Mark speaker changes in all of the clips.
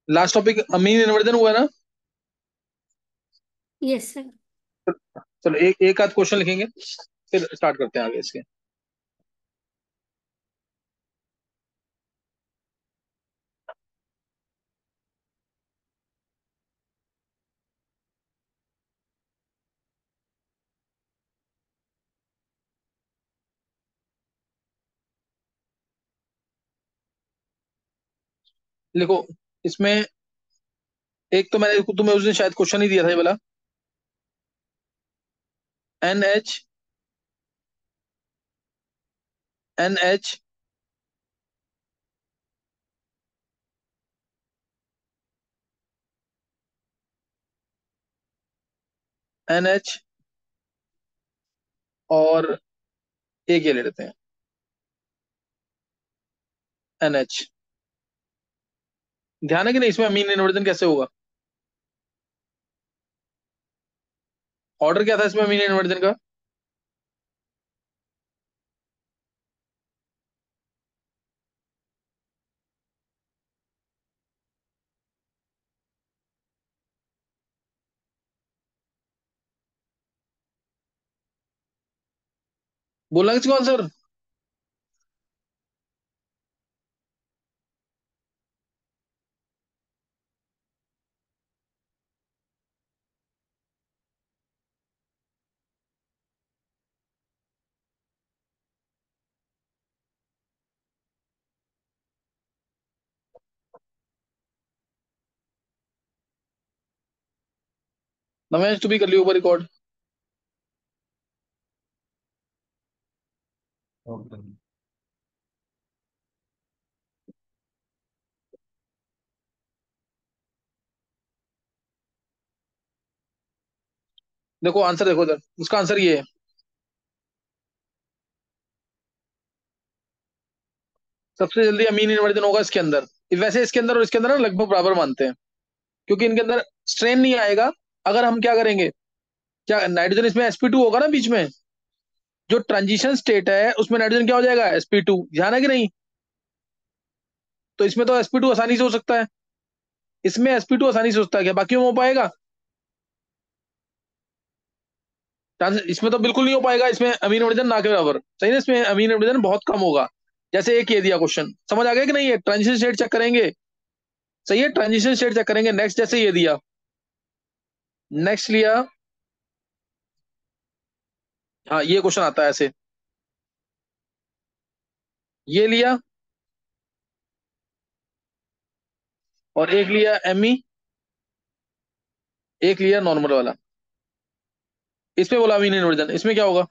Speaker 1: Last topic अमीन inversion हुआ ना।
Speaker 2: Yes sir.
Speaker 1: चलो एक एक आध क्वेश्चन लिखेंगे, फिर स्टार्ट करते हैं आगे इसके। लिखो इसमें। एक तो मैंने तुम्हें उस दिन शायद क्वेश्चन ही दिया था ये वाला। NH NH NH और एक ये ले लेते हैं, NH। ध्यान है कि नहीं, इसमें अमीन इन्वर्जन कैसे होगा? ऑर्डर क्या था इसमें अमीन इन्वर्जन का? बोलना किसको आंसर? नवेश तू भी कर लियो ऊपर रिकॉर्ड।
Speaker 2: ओके।
Speaker 1: देखो आंसर, देखो इधर उसका आंसर ये है। सबसे जल्दी अमीन इन्वर्जन होगा इसके अंदर। वैसे इसके अंदर और इसके अंदर ना लगभग बराबर मानते हैं, क्योंकि इनके अंदर स्ट्रेन नहीं आएगा। अगर हम क्या करेंगे, क्या नाइट्रोजन इसमें sp2 होगा ना बीच में, जो ट्रांजिशन स्टेट है उसमें नाइट्रोजन क्या हो जाएगा, sp2। ध्यान है कि नहीं? तो इसमें तो sp2 आसानी से हो सकता है, इसमें sp2 आसानी से हो सकता है, क्या बाकी में हो पाएगा? इसमें तो बिल्कुल नहीं हो पाएगा, इसमें अमीन वर्जन ना के बराबर। सही ना, इसमें अमीन वर्जन बहुत कम होगा। जैसे एक ये दिया क्वेश्चन, समझ आ गया कि नहीं? है ट्रांजिशन स्टेट चेक करेंगे। सही है, ट्रांजिशन स्टेट चेक करेंगे। नेक्स्ट जैसे ये दिया, नेक्स्ट लिया। हाँ ये क्वेश्चन आता है ऐसे। ये लिया, और एक लिया एमई, एक लिया नॉर्मल वाला। इसमें बोला अमीन इन्वर्जन, इसमें क्या होगा?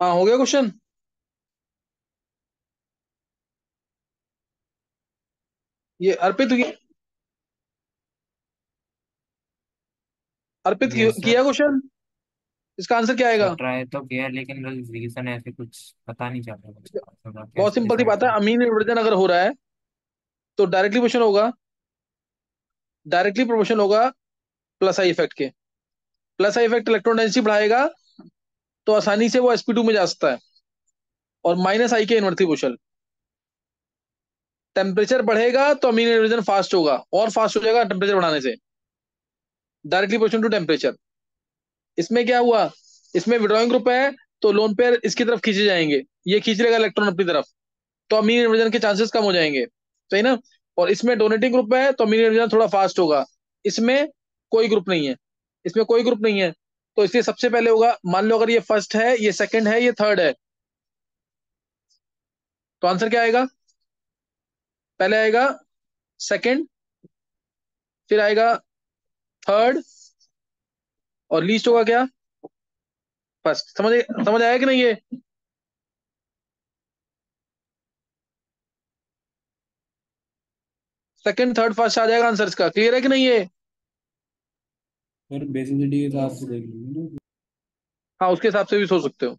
Speaker 1: हाँ, हो गया क्वेश्चन। ये अर्पित अर्पित
Speaker 2: यस सर।
Speaker 1: किया क्वेश्चन। इसका आंसर क्या
Speaker 2: सर
Speaker 1: आएगा?
Speaker 2: ट्राई तो किया लेकिन रीजन ऐसे कुछ पता नहीं चल रहा मुझे, थोड़ा
Speaker 1: बहुत
Speaker 2: कैसे
Speaker 1: सिंपल सी
Speaker 2: डिसाइड
Speaker 1: बात है,
Speaker 2: करूँ।
Speaker 1: अमीन इन्वर्जन अगर हो रहा है तो डायरेक्टली प्रोपोर्शनल होगा। डायरेक्टली प्रोपोर्शनल होगा प्लस आई इफेक्ट के। Plus I effect electron density बढ़ाएगा, तो आसानी से वो sp2 में जा सकता है। और माइनस आई के इनवर्टली प्रोपोर्शनल। टेम्परेचर बढ़ेगा तो अमीन इन्वर्जन फास्ट होगा, और फास्ट हो जाएगा टेम्परेचर बढ़ाने से। Directly proportional to temperature. इसमें क्या हुआ, इसमें विड्रॉइंग ग्रुप है, तो लोन पेयर इसकी तरफ खींचे जाएंगे। ये खींच लेगा इलेक्ट्रॉन अपनी तरफ, तो अमीन इन्वर्जन के चांसेस कम हो जाएंगे। सही ना? और इसमें डोनेटिंग ग्रुप है तो अमीन इन्वर्जन थोड़ा फास्ट होगा। इसमें कोई ग्रुप नहीं है। इसमें कोई ग्रुप नहीं है, तो इसलिए सबसे पहले होगा, मान लो अगर ये फर्स्ट है, ये सेकंड है, ये थर्ड है, तो आंसर क्या आएगा? पहले आएगा सेकंड, फिर आएगा थर्ड, और लीस्ट होगा क्या? फर्स्ट। समझ आया कि नहीं ये? सेकंड थर्ड फर्स्ट आ जाएगा आंसर इसका। क्लियर है कि नहीं ये?
Speaker 2: फिर बेसिसिटी के हिसाब से देख लीजिए ना।
Speaker 1: हाँ, उसके हिसाब से भी सोच सकते हो।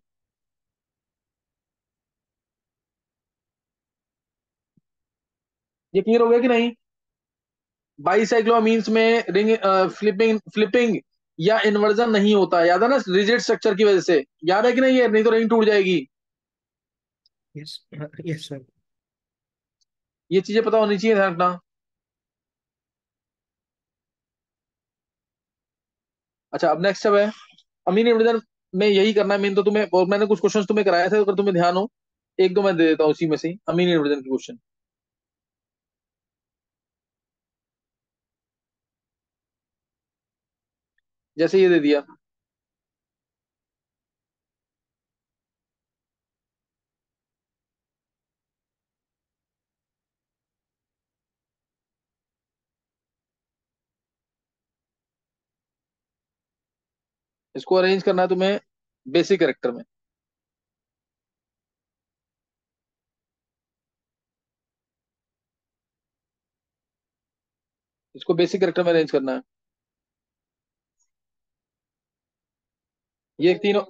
Speaker 1: ये क्लियर हो गया कि नहीं? बाईसाइक्लोमीन्स में रिंग फ्लिपिंग फ्लिपिंग या इन्वर्जन नहीं होता, याद है ना, रिजिड स्ट्रक्चर की वजह से। याद है कि नहीं है? नहीं तो रिंग टूट जाएगी।
Speaker 2: यस। Yes sir.
Speaker 1: ये चीजें पता होनी चाहिए, ध्यान रखना। अच्छा, अब नेक्स्ट अब है अमीन इन्वर्जन में यही करना है मेन तो तुम्हें, और मैंने कुछ क्वेश्चंस तुम्हें कराए थे, अगर तुम्हें ध्यान हो। एक दो मैं दे देता हूँ उसी में से अमीन इन्वर्जन के क्वेश्चन। जैसे ये दे दिया, इसको अरेंज करना है तुम्हें बेसिक कैरेक्टर में। इसको बेसिक कैरेक्टर में अरेंज करना है। ये तीनों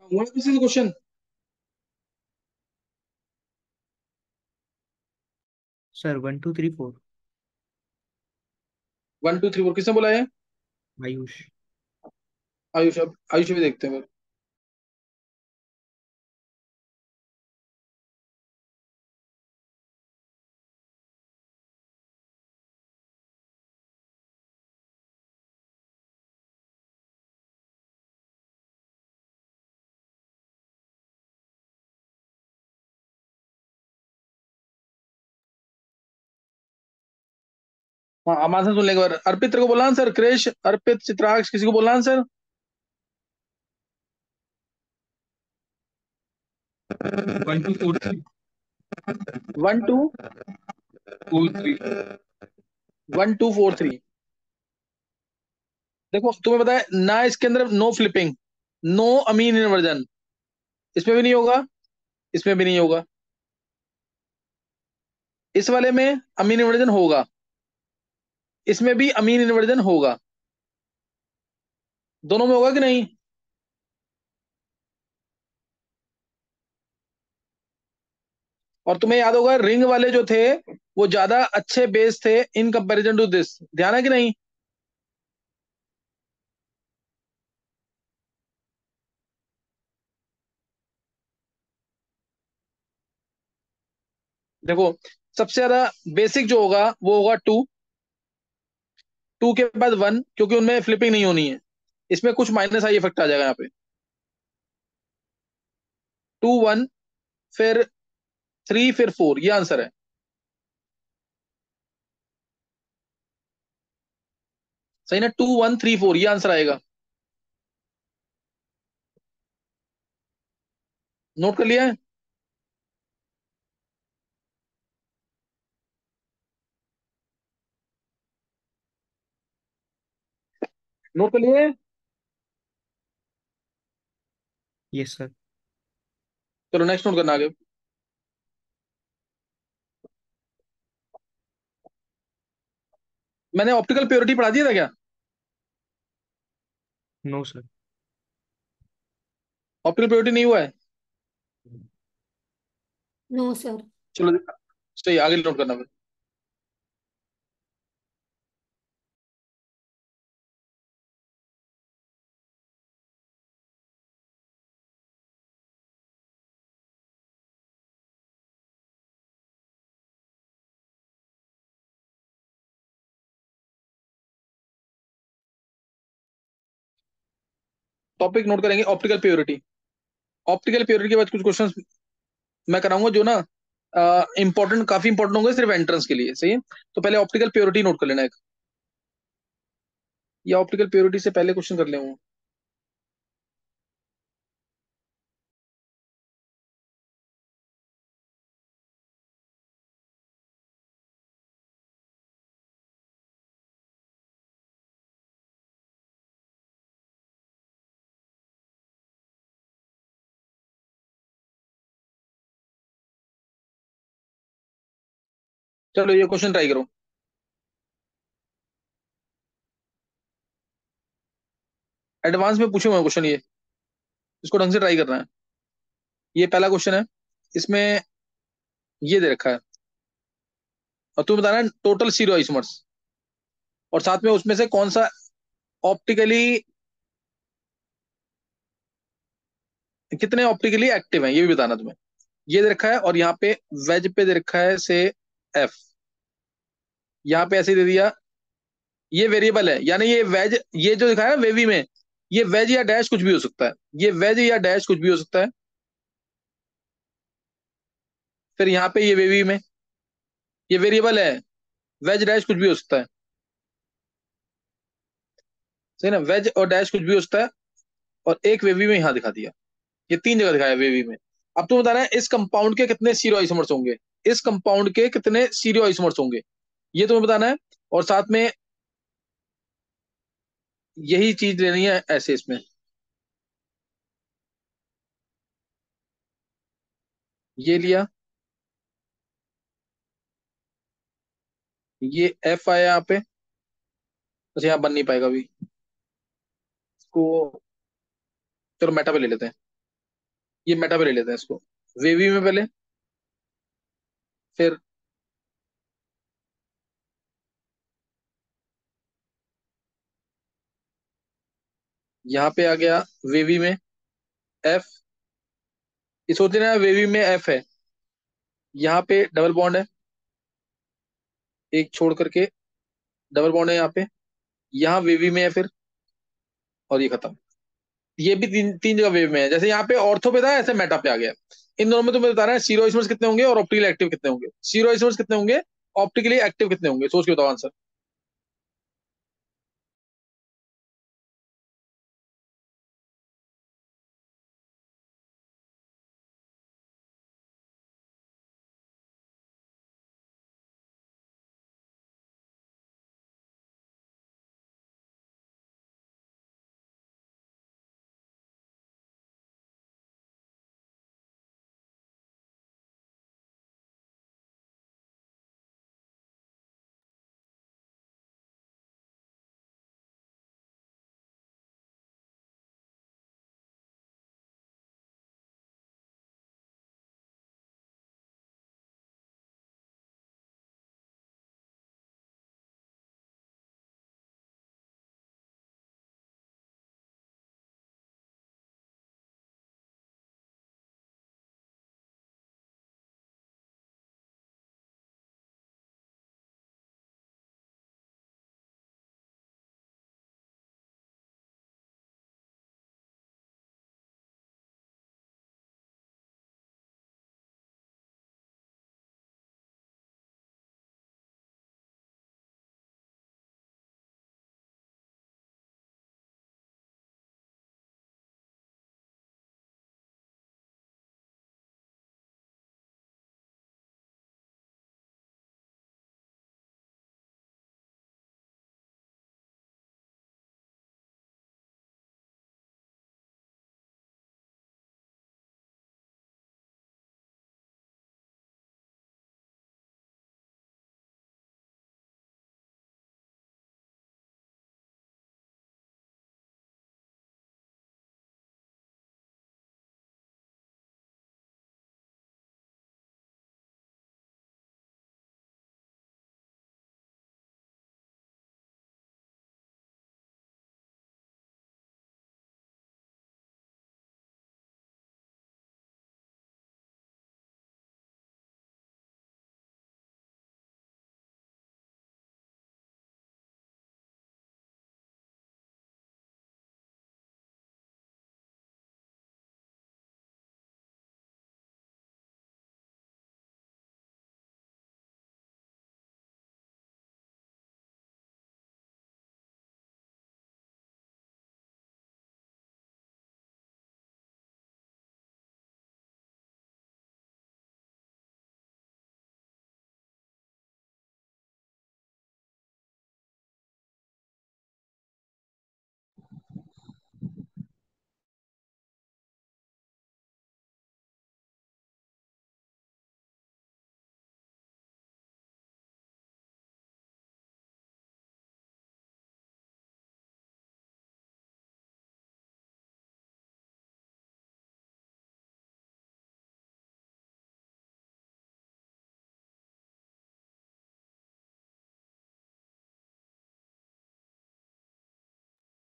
Speaker 1: हुआ किसी से question?
Speaker 2: Sir 1 2 3 4।
Speaker 1: One two three four किसने बोला है?
Speaker 2: आयुष।
Speaker 1: आयुष, अब आयुष भी देखते हैं फिर। हाँ, हमारे से सुन लेंगे बार। अर्पित तेरे को बोला आंसर? क्रेश, अर्पित, चित्राक्ष, किसी को बोला आंसर?
Speaker 3: 1 2 4 3
Speaker 1: one two
Speaker 3: 4 3।
Speaker 1: 1243। देखो तुम्हें पता है ना, इसके अंदर नो फ्लिपिंग, नो अमीन इन्वर्जन, इसमें भी नहीं होगा, इसमें भी नहीं होगा। इस वाले में अमीन इन्वर्जन होगा, इसमें भी अमीन इन्वर्जन होगा। दोनों में होगा कि नहीं? और तुम्हें याद होगा रिंग वाले जो थे वो ज्यादा अच्छे बेस थे इन कंपैरिजन टू दिस, ध्यान है कि नहीं? देखो सबसे ज्यादा बेसिक जो होगा वो होगा टू, टू के बाद वन, क्योंकि उनमें फ्लिपिंग नहीं होनी है। इसमें कुछ माइनस आई इफेक्ट आ जाएगा यहाँ पे। टू वन, फिर थ्री, फिर फोर, ये आंसर है। सही ना? 2 1 3 4 ये आंसर आएगा। नोट कर लिया है? नोट कर लिया है?
Speaker 2: Yes sir.
Speaker 1: चलो नेक्स्ट नोट करना आगे। मैंने ऑप्टिकल प्योरिटी पढ़ा दिया था क्या?
Speaker 2: No sir.
Speaker 1: ऑप्टिकल प्योरिटी नहीं हुआ है?
Speaker 4: No sir.
Speaker 1: चलो सही, आगे नोट करना फिर। टॉपिक नोट करेंगे ऑप्टिकल प्योरिटी। ऑप्टिकल प्योरिटी के बाद कुछ क्वेश्चंस मैं कराऊंगा जो ना इंपॉर्टेंट, काफी इंपॉर्टेंट होंगे सिर्फ एंट्रेंस के लिए, सही है? तो पहले ऑप्टिकल प्योरिटी नोट कर लेना एक, या ऑप्टिकल प्योरिटी से पहले क्वेश्चन कर ले वो। चलो ये क्वेश्चन ट्राई करो। एडवांस में पूछे हुए क्वेश्चन ये, इसको ढंग से ट्राई करना है। ये पहला क्वेश्चन है, इसमें ये दे रखा है और तुम्हें बताना है टोटल सीरो आइसोमर्स, और साथ में उसमें से कौन सा ऑप्टिकली, कितने ऑप्टिकली एक्टिव हैं ये भी बताना तुम्हें। ये दे रखा है और यहाँ पे वेज पे दे रखा है से एफ, यहाँ पे ऐसे दे दिया। ये वेरिएबल है, यानी ये वेज, ये जो दिखाया ना वेवी में, ये वेज या डैश कुछ भी हो सकता है, ये वेज या डैश कुछ भी हो सकता है। फिर यहाँ पे ये वेवी में ये वेरिएबल है, वेज डैश कुछ भी हो सकता है, सही ना? वेज और डैश कुछ भी हो सकता है। और एक वेवी में यहाँ दिखा दिया, ये तीन जगह दिखाया वेवी में। अब तुम बताना है इस कंपाउंड के कितने सीरो आइसोमर्स होंगे, इस कंपाउंड के कितने सीरो आइसोमर्स होंगे, ये तुम्हें बताना है। और साथ में यही चीज लेनी है ऐसे इसमें, ये लिया, ये एफ आया यहाँ पे, बस यहाँ बन नहीं पाएगा अभी, इसको चलो मेटा पे ले लेते हैं। ये मेटा पे ले लेते हैं इसको। वेवी में पहले, फिर यहाँ पे आ गया वेवी में एफ। ये सोच रहे हैं वेवी में एफ है, यहाँ पे डबल बॉन्ड है, एक छोड़ करके डबल बॉन्ड है यहाँ पे, यहाँ वेवी में है फिर, और ये खत्म। ये भी तीन तीन जगह वेव में है, जैसे यहाँ पे ऑर्थो पे था ऐसे मेटा पे आ गया। इन दोनों में तुम्हें बता रहा है सीरो आइसोमर्स कितने होंगे और ऑप्टिकली एक्टिव कितने होंगे, सीरो आइसोमर्स कितने होंगे, ऑप्टिकली एक्टिव कितने होंगे, सोच के बताओ आंसर।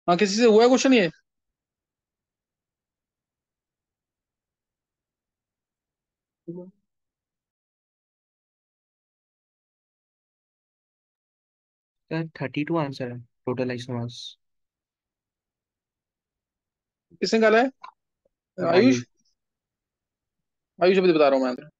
Speaker 1: हाँ, किसी से हुआ है क्वेश्चन ये?
Speaker 2: सर 32 आंसर है टोटल आइसोमर्स।
Speaker 1: किसने निकाला है? आयुष।
Speaker 2: आयुष।
Speaker 1: आयुष अभी बता रहा हूँ मैं।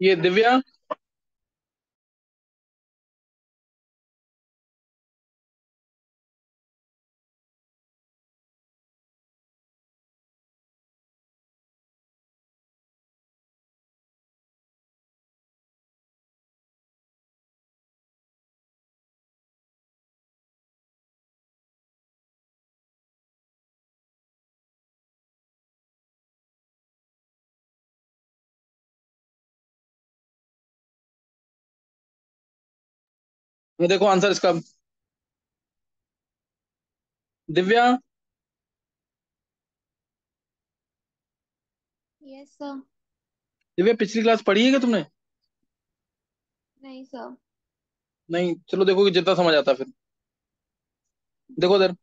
Speaker 1: ये दिव्या। ये देखो आंसर इसका। दिव्या।
Speaker 4: Yes sir.
Speaker 1: दिव्या पिछली क्लास पढ़ी है क्या तुमने?
Speaker 4: नहीं सर।
Speaker 1: नहीं, चलो देखो कि जितना समझ आता फिर। देखो इधर,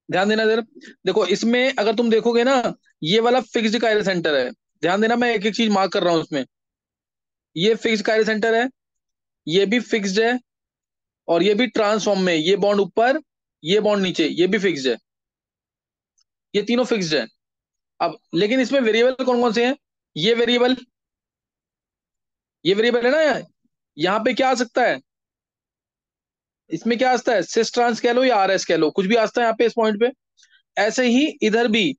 Speaker 1: ध्यान देना इधर। देखो इसमें अगर तुम देखोगे ना, ये वाला फिक्स्ड कायरल सेंटर है। ध्यान देना, मैं एक एक चीज मार्क कर रहा हूँ इसमें। ये फिक्स्ड कायरल सेंटर है, ये भी फिक्स्ड है, और ये भी ट्रांसफॉर्म में, ये बॉन्ड ऊपर, ये बॉन्ड नीचे, ये भी फिक्स्ड है। ये तीनों फिक्स्ड है। अब लेकिन इसमें वेरिएबल कौन कौन से हैं? ये वेरिएबल, ये वेरिएबल है ना। यहाँ पे क्या आ सकता है? इसमें क्या आ सकता है? सिस ट्रांस कह लो या आर एस कह लो, कुछ भी आ सकता है यहाँ पे इस पॉइंट पे। ऐसे ही इधर भी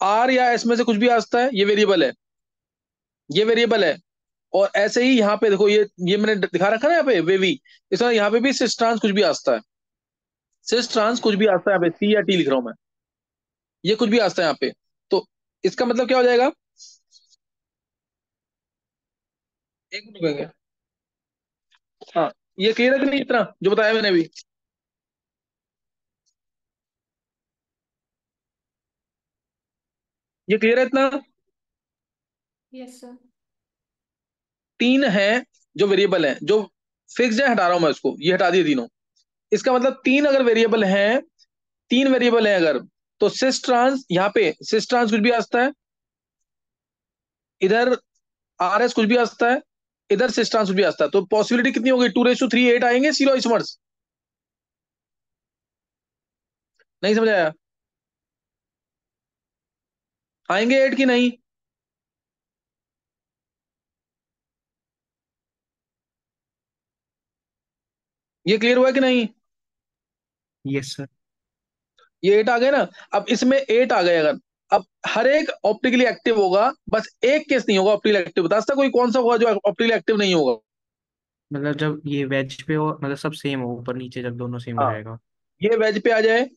Speaker 1: आर या एस में से कुछ भी आ सकता है, ये वेरिएबल है, ये वेरिएबल है। और ऐसे ही यहाँ पे देखो, ये मैंने दिखा रखा ना यहाँ पे वेवी, इसमें यहाँ पे भी सिस ट्रांस कुछ भी आ सकता है। सिस ट्रांस कुछ भी आ सकता है यहाँ पे, सी या टी लिख रहा हूं मैं, ये कुछ भी आ सकता है यहाँ पे। तो इसका मतलब क्या हो जाएगा? एक मिनट रुकेंगे। हाँ, ये क्लियर है कि नहीं इतना जो बताया मैंने अभी? ये क्लियर है इतना?
Speaker 4: Yes sir.
Speaker 1: तीन है जो वेरिएबल है, जो फिक्स्ड है हटा रहा हूं मैं उसको, ये हटा दिए तीनों। इसका मतलब तीन अगर वेरिएबल हैं, तीन वेरिएबल हैं अगर, तो सिस ट्रांस, यहाँ पे सिस ट्रांस कुछ भी आ सकता है, इधर आर एस कुछ भी आ सकता है, इधर सिस ट्रांस कुछ भी आ सकता है। तो पॉसिबिलिटी कितनी होगी? 2 3 8 आएंगे सीरो आइसोमर्स। नहीं समझ आया? आएंगे 8 की नहीं? ये क्लियर हुआ कि नहीं?
Speaker 2: Yes sir.
Speaker 1: ये 8 आ गए ना। अब इसमें 8 आ गए अगर, अब हर एक ऑप्टिकली एक्टिव होगा, बस एक केस नहीं होगा ऑप्टिकली एक्टिव। बता सकता कोई कौन सा होगा जो ऑप्टिकली एक्टिव नहीं होगा?
Speaker 2: मतलब जब ये वेज पे हो, मतलब सब सेम हो, ऊपर नीचे जब दोनों सेम हो
Speaker 1: हाँ,
Speaker 2: जाएगा।
Speaker 1: ये वेज पे आ जाए,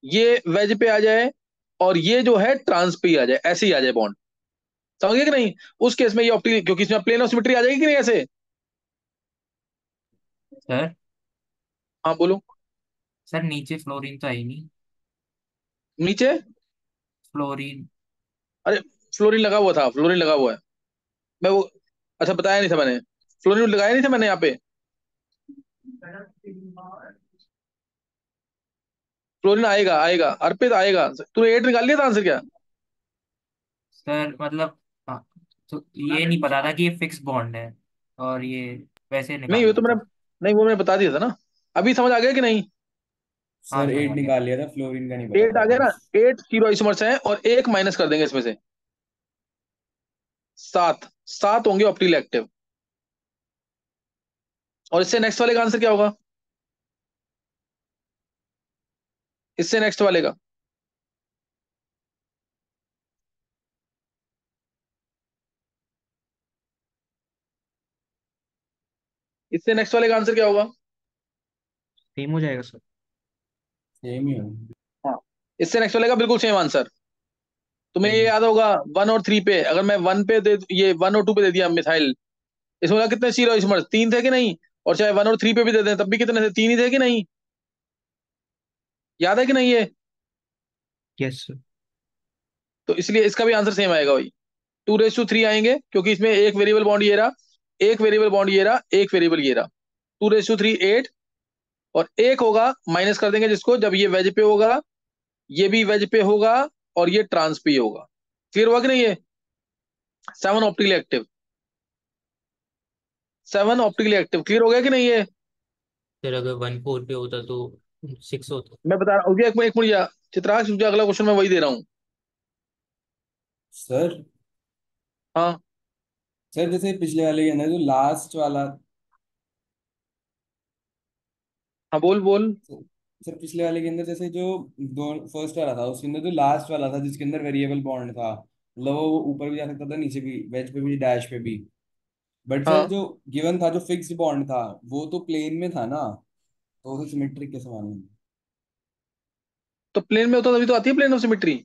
Speaker 1: ये वेज पे आ जाए, और ये जो है ट्रांस पे ही आ जाए, ऐसे ही आ जाए बॉन्ड। समझ गए कि नहीं? उस केस में ये ऑप्टिकली, क्योंकि इसमें प्लेन ऑफ सिमेट्री आ जाएगी कि नहीं ऐसे।
Speaker 2: सर।
Speaker 1: हाँ बोलो।
Speaker 2: सर नीचे फ्लोरीन तो है ही नहीं।
Speaker 1: नीचे?
Speaker 2: फ्लोरीन।
Speaker 1: अरे फ्लोरीन लगा हुआ था, फ्लोरीन लगा हुआ है। मैं वो, अच्छा बताया नहीं था मैंने, फ्लोरीन लगाया नहीं था मैंने यहाँ पे। फ्लोरीन आएगा, आएगा अर्पित आएगा। तूने 8 निकाल लिया था आंसर क्या?
Speaker 2: सर मतलब, हाँ, तो ये नहीं पता था कि ये फिक्स बॉन्ड है, और ये वैसे
Speaker 1: नहीं वो
Speaker 2: निकालना
Speaker 1: तो मैंने,
Speaker 2: था।
Speaker 1: नहीं वो मैंने बता दिया था ना। अभी समझ आ गया कि नहीं?
Speaker 2: हाँ
Speaker 5: सर
Speaker 2: समझ
Speaker 5: 8
Speaker 2: आ गया।
Speaker 5: निकाल लिया था, फ्लोरीन का नहीं पता
Speaker 1: 8
Speaker 5: था
Speaker 1: आ गया ना।
Speaker 5: बस।
Speaker 1: 8 जीरो आइसोमर्स हैं, और एक माइनस कर देंगे इसमें से, 7। 7 होंगे ऑप्टिकली एक्टिव। और इससे नेक्स्ट वाले का आंसर क्या होगा? इससे नेक्स्ट वाले का, इससे नेक्स्ट वाले का आंसर क्या होगा?
Speaker 2: सेम हो जाएगा सर।
Speaker 5: सेम ही हो।
Speaker 1: हाँ, इससे नेक्स्ट वाले का बिल्कुल सेम आंसर। तुम्हें ये
Speaker 5: सेम।
Speaker 1: याद होगा, 1 और 3 पे, अगर मैं 1 पे दे, ये 1 और 2 पे दे दिया मिथाइल, इसमें बोला कितने जीरो आइसोमर्स? 3 थे कि नहीं? और चाहे 1 और 3 पे भी दे दें तब भी कितने थे? 3 ही थे कि नहीं? याद है कि नहीं ये?
Speaker 2: Yes sir.
Speaker 1: तो इसलिए इसका भी आंसर सेम आएगा भाई। 2 3 आएंगे, क्योंकि इसमें एक वेरिएबल बॉन्ड ये रहा, एक वेरिएबल बॉन्ड ये रहा, एक वेरिएबल ये रहा। 2 3 8, और एक होगा, माइनस कर देंगे जिसको, जब ये वेज पे होगा, ये भी वेज पे होगा, और ये ट्रांस पे होगा। क्लियर हुआ कि नहीं ये? 7 optically active, 7 optically active. Clear हो गया कि नहीं ये?
Speaker 6: फिर अगर 1 4 पे होता तो 6 होता।
Speaker 1: मैं बता रहा हूँ, एक मिनट या चित्राक्ष, मुझे अगला क्वेश्चन मैं वही दे रहा हूँ।
Speaker 5: सर
Speaker 1: हाँ
Speaker 5: सर जैसे पिछले वाले के अंदर जो लास्ट वाला,
Speaker 1: हाँ, बोल बोल।
Speaker 5: सर पिछले वाले के अंदर जैसे जो दो फर्स्ट वाला था उसके अंदर जो लास्ट वाला था जिसके अंदर वेरिएबल बॉन्ड था, मतलब वो ऊपर भी जा सकता था, नीचे भी, वेज पे भी, डैश पे भी। बट सर
Speaker 1: हाँ,
Speaker 5: जो गिवन था, जो फिक्स्ड बॉन्ड था, वो तो प्लेन में था ना, तो उसे सिमेट्रिक कैसे मानेंगे?
Speaker 1: तो प्लेन में होता तभी तो आती है प्लेन ऑफ सिमेट्री।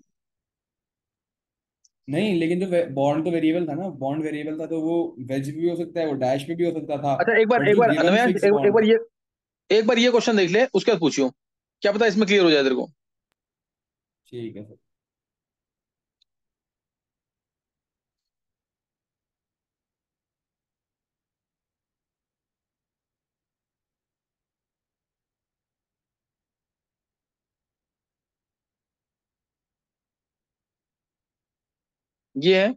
Speaker 5: नहीं, लेकिन जो बॉन्ड तो वेरिएबल था ना, बॉन्ड वेरिएबल था तो वो वेज भी हो सकता है, वो डैश पे भी हो सकता था।
Speaker 1: अच्छा, एक बार
Speaker 5: बट
Speaker 1: एक
Speaker 5: जो
Speaker 1: बार
Speaker 5: गिवन
Speaker 1: अनमया,
Speaker 5: फिक्स
Speaker 1: एक
Speaker 5: बॉन्ड,
Speaker 1: बार ये, एक बार ये क्वेश्चन देख ले, उसके बाद पूछियो, क्या पता इसमें क्लियर हो जाए तेरे को।
Speaker 5: ठीक है सर।
Speaker 1: ये है,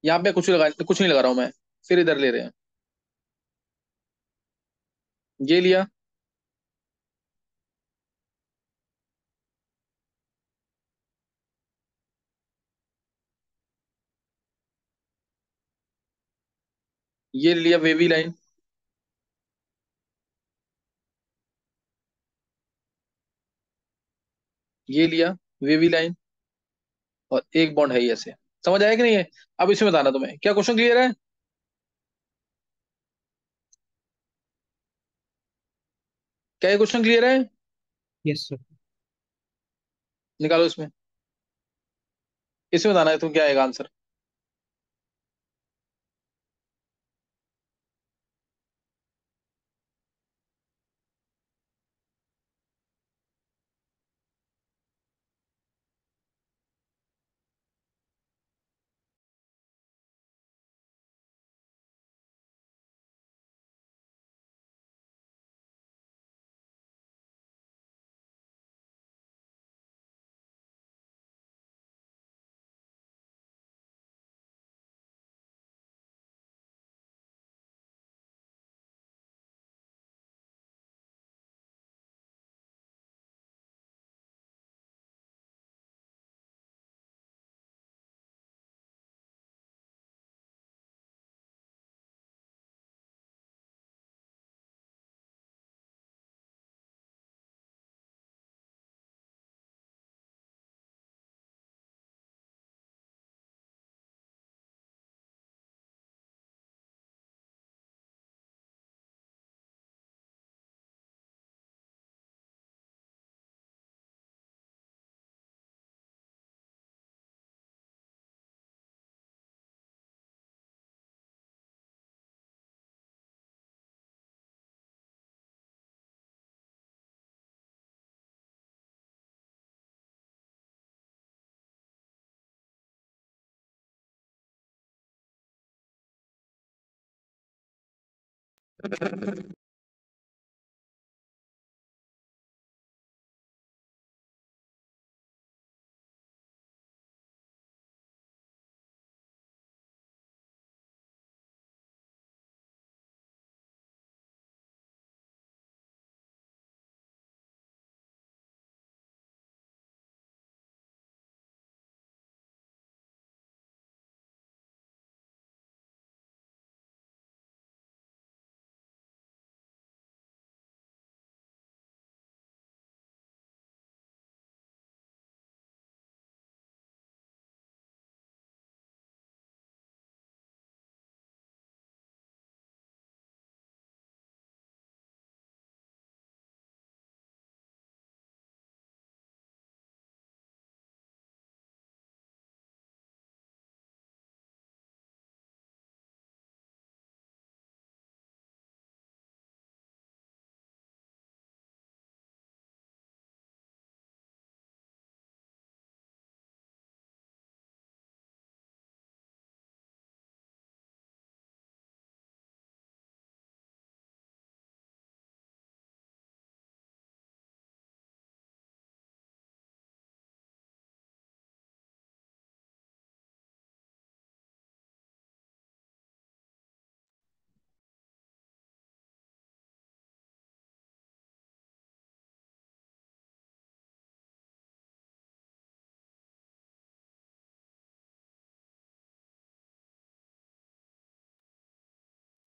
Speaker 1: यहाँ पे कुछ नहीं लगा रहा हूं मैं, फिर इधर ले रहे हैं, ये लिया, ये लिया वेवी लाइन, ये लिया वेवी लाइन, और एक बॉन्ड है ये ऐसे। समझ आया कि नहीं है? अब इसमें बताना तुम्हें, क्या क्वेश्चन क्लियर है? क्या ये क्वेश्चन क्लियर है?
Speaker 6: Yes sir.
Speaker 1: निकालो इसमें, इसमें बताना है तुम क्या आएगा आंसर।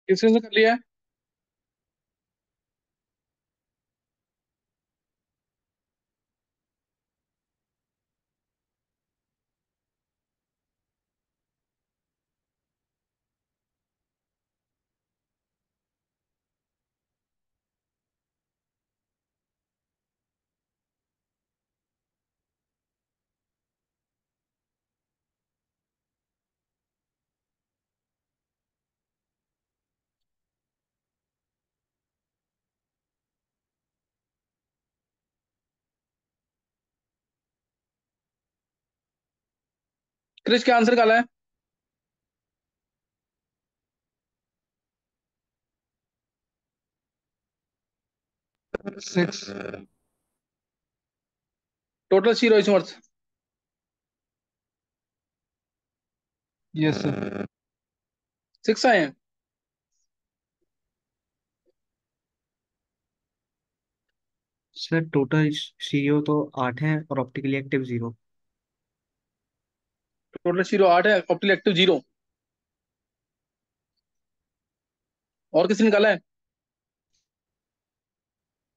Speaker 1: किसने से कर लिया है? क्रिश क्या आंसर निकाला है?
Speaker 3: 6.
Speaker 1: टोटल जीरो इसमर्थ।
Speaker 3: Yes, sir.
Speaker 1: 6 आए हैं।
Speaker 7: सर टोटल सीईओ तो 8 है और ऑप्टिकली एक्टिव 0।
Speaker 1: टोटल जीरो 8 है, ऑप्टिकल एक्टिव 0। और किसी ने निकाला है?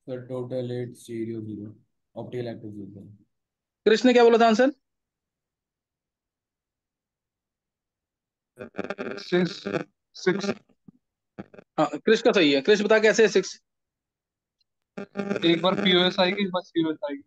Speaker 5: Sir total 8 stereo 0 optical active 0।
Speaker 1: Krish ने क्या बोला था आंसर?
Speaker 3: 6. 6.
Speaker 1: हाँ क्रिश का सही है। क्रिश बता कैसे है 6?
Speaker 3: एक बार पीओएस आएगी, एक बार सीओएस आएगी।